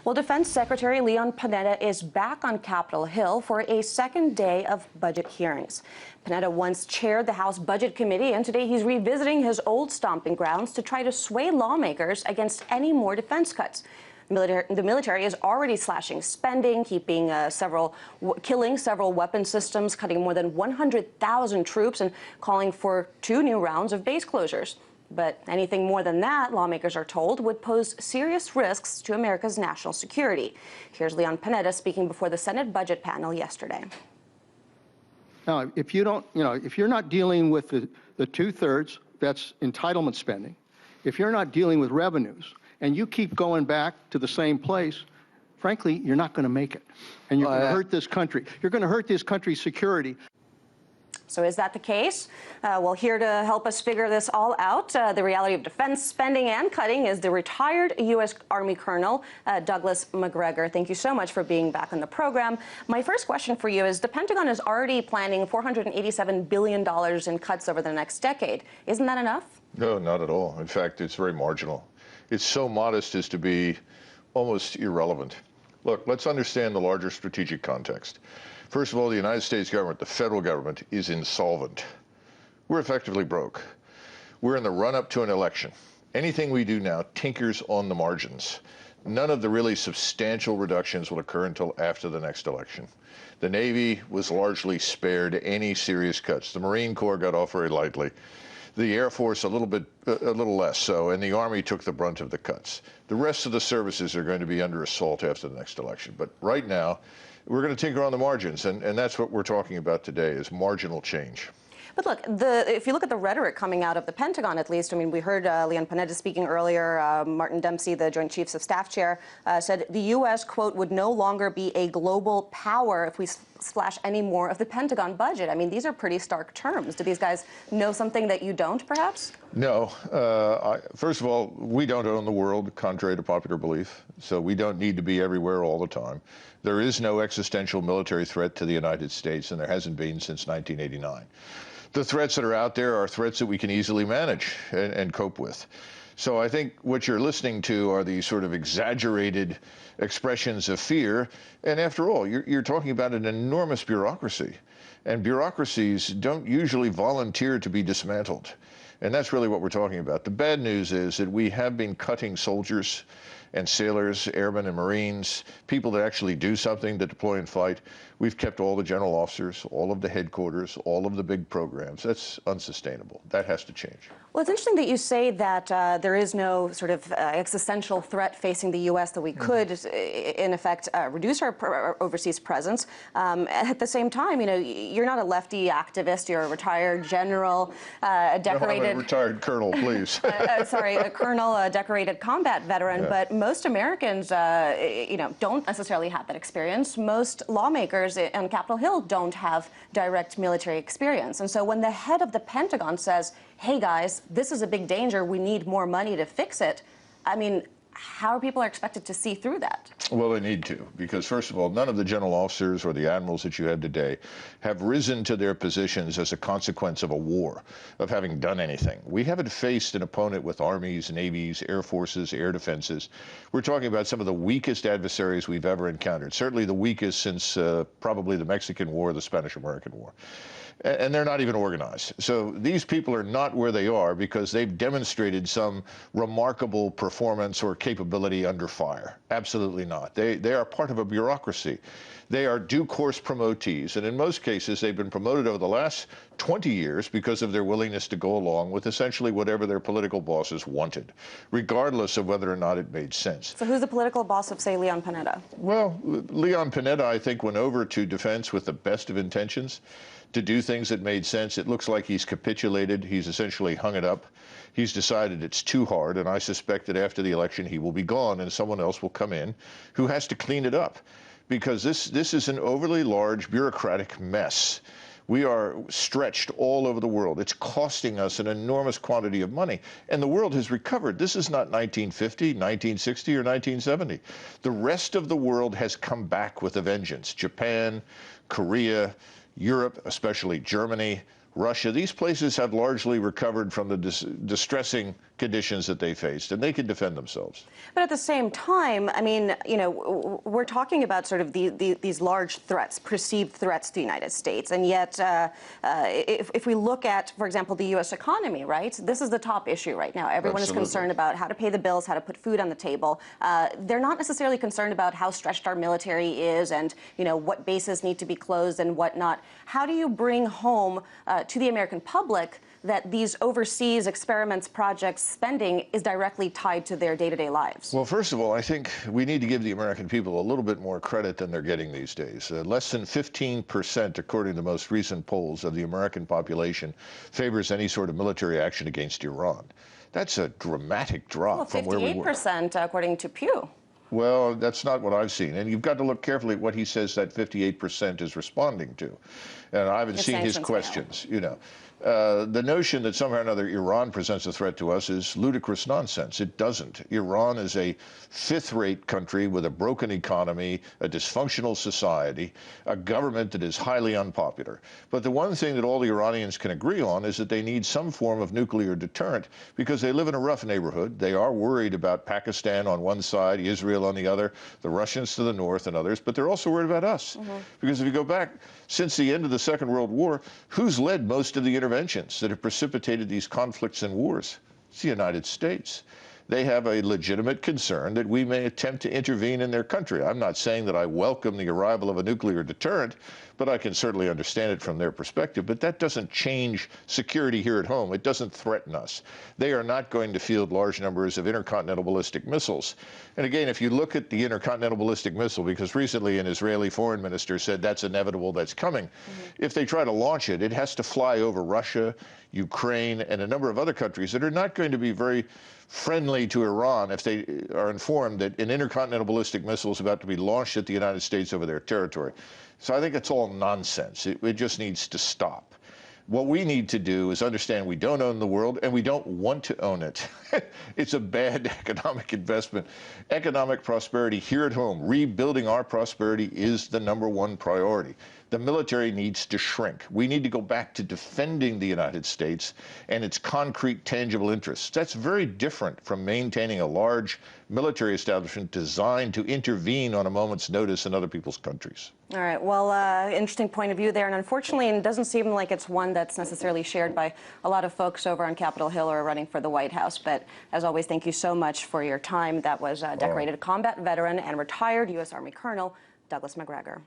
Well, Defense Secretary Leon Panetta is back on Capitol Hill for a second day of budget hearings. Panetta once chaired the House Budget Committee, and today he's revisiting his old stomping grounds to try to sway lawmakers against any more defense cuts. The military is already slashing spending, killing several weapon systems, cutting more than 100,000 troops, and calling for 2 new rounds of base closures. But anything more than that, lawmakers are told, would pose serious risks to America's national security. Here's Leon Panetta speaking before the Senate budget panel yesterday. Now, if you're not dealing with the 2/3, that's entitlement spending, if you're not dealing with revenues, and you keep going back to the same place, frankly, you're not going to make it. And you're going to hurt this country. You're going to hurt this country's security. So is that the case? Well, here to help us figure this all out, the reality of defense spending and cutting, is the retired U.S. Army Colonel Douglas Macgregor. Thank you so much for being back on the program. My first question for you is, the Pentagon is already planning $487 billion in cuts over the next decade. Isn't that enough? No, not at all. In fact, it's very marginal. It's so modest as to be almost irrelevant. Look, let's understand the larger strategic context. First of all, the United States government, the federal government, is insolvent. We're effectively broke. We're in the run-up to an election. Anything we do now tinkers on the margins. None of the really substantial reductions will occur until after the next election. The Navy was largely spared any serious cuts. The Marine Corps got off very lightly. The Air Force a little less so, and the Army took the brunt of the cuts. The rest of the services are going to be under assault after the next election. But right now, we're going to tinker on the margins, and that's what we're talking about today, is marginal change. But look, if you look at the rhetoric coming out of the Pentagon, at least, I mean, we heard Leon Panetta speaking earlier. Martin Dempsey, the Joint Chiefs of Staff chair, said the U.S., quote, would no longer be a global power if we slash any more of the Pentagon budget. I mean, these are pretty stark terms. Do these guys know something that you don't, perhaps? No. First of all, we don't own the world, contrary to popular belief, so we don't need to be everywhere all the time. There is no existential military threat to the United States, and there hasn't been since 1989. The threats that are out there are threats that we can easily manage and cope with. So I think what you're listening to are these sort of exaggerated expressions of fear. And after all, you're talking about an enormous bureaucracy. And bureaucracies don't usually volunteer to be dismantled. And that's really what we're talking about. The bad news is that we have been cutting soldiers and sailors, airmen and Marines, people that actually do something, that deploy and fight. We've kept all the general officers, all of the headquarters, all of the big programs. That's unsustainable. That has to change. Well, it's interesting that you say that there is no sort of existential threat facing the U.S. that we could, in effect, reduce our overseas presence. At the same time, you know, you're not a lefty activist. You're a retired general, a decorated... No, I'm a retired colonel, please. Sorry, a colonel, a decorated combat veteran. Yeah. But most Americans, you know, don't necessarily have that experience. Most lawmakers on Capitol Hill don't have direct military experience. And so when the head of the Pentagon says, hey, guys, this is a big danger, we need more money to fix it, I mean, how are people expected to see through that? Well, they need to, because first of all, none of the general officers or the admirals that you have today have risen to their positions as a consequence of a war, of having done anything. We haven't faced an opponent with armies, navies, air forces, air defenses. We're talking about some of the weakest adversaries we've ever encountered, certainly the weakest since probably the Mexican War, the Spanish-American War. And they're not even organized. So these people are not where they are because they've demonstrated some remarkable performance or capability under fire. Absolutely not. They are part of a bureaucracy. They are due course promotees, and in most cases they've been promoted over the last 20 years because of their willingness to go along with essentially whatever their political bosses wanted, regardless of whether or not it made sense. So who's the political boss of, say, Leon Panetta? Well, Leon Panetta, I think, went over to defense with the best of intentions to do things that made sense. It looks like he's capitulated. He's essentially hung it up. He's decided it's too hard, and I suspect that after the election he will be gone and someone else will come in who has to clean it up, because this is an overly large bureaucratic mess. We are stretched all over the world. It's costing us an enormous quantity of money, and the world has recovered. This is not 1950, 1960, or 1970. The rest of the world has come back with a vengeance. Japan, Korea, Europe, especially Germany, Russia, these places have largely recovered from the distressing conditions that they faced, and they could defend themselves. But at the same time, I mean, you know, we're talking about sort of these large threats, perceived threats to the United States, and yet if we look at, for example, the U.S. economy, right, this is the top issue right now. Everyone Absolutely. is concerned about how to pay the bills, how to put food on the table. They're not necessarily concerned about how stretched our military is and, you know, what bases need to be closed and whatnot. How do you bring home to the American public that these overseas experiments, projects, spending is directly tied to their day-to-day lives? Well, first of all, I think we need to give the American people a little bit more credit than they're getting these days. Less than 15%, according to the most recent polls, of the American population favors any sort of military action against Iran. That's a dramatic drop Well, from where we were. 58% according to Pew. Well, that's not what I've seen. And you've got to look carefully at what he says that 58% is responding to. And I haven't seen his questions, you know. The notion that somehow or another Iran presents a threat to us is ludicrous nonsense. It doesn't. Iran is a fifth-rate country with a broken economy, a dysfunctional society, a government that is highly unpopular. But the one thing that all the Iranians can agree on is that they need some form of nuclear deterrent because they live in a rough neighborhood. They are worried about Pakistan on one side, Israel on the other, the Russians to the north and others, but they're also worried about us. Because if you go back, since the end of the Second World War, who's led most of the interventions that have precipitated these conflicts and wars? It's the United States. They have a legitimate concern that we may attempt to intervene in their country. I'm not saying that I welcome the arrival of a nuclear deterrent, but I can certainly understand it from their perspective. But that doesn't change security here at home. It doesn't threaten us. They are not going to field large numbers of intercontinental ballistic missiles. And again, if you look at the intercontinental ballistic missile, because recently an Israeli foreign minister said that's inevitable, that's coming. If they try to launch it, it has to fly over Russia, Ukraine, and a number of other countries that are not going to be very friendly to Iran if they are informed that an intercontinental ballistic missile is about to be launched at the United States over their territory. So I think it's all nonsense. It just needs to stop. What we need to do is understand we don't own the world and we don't want to own it. It's a bad economic investment. Economic prosperity here at home, rebuilding our prosperity, is the #1 priority. The military needs to shrink. We need to go back to defending the United States and its concrete, tangible interests. That's very different from maintaining a large military establishment designed to intervene on a moment's notice in other people's countries. All right. Well, interesting point of view there. And unfortunately, it doesn't seem like it's one that's necessarily shared by a lot of folks over on Capitol Hill or running for the White House. But as always, thank you so much for your time. That was decorated combat veteran and retired U.S. Army Colonel Douglas Macgregor.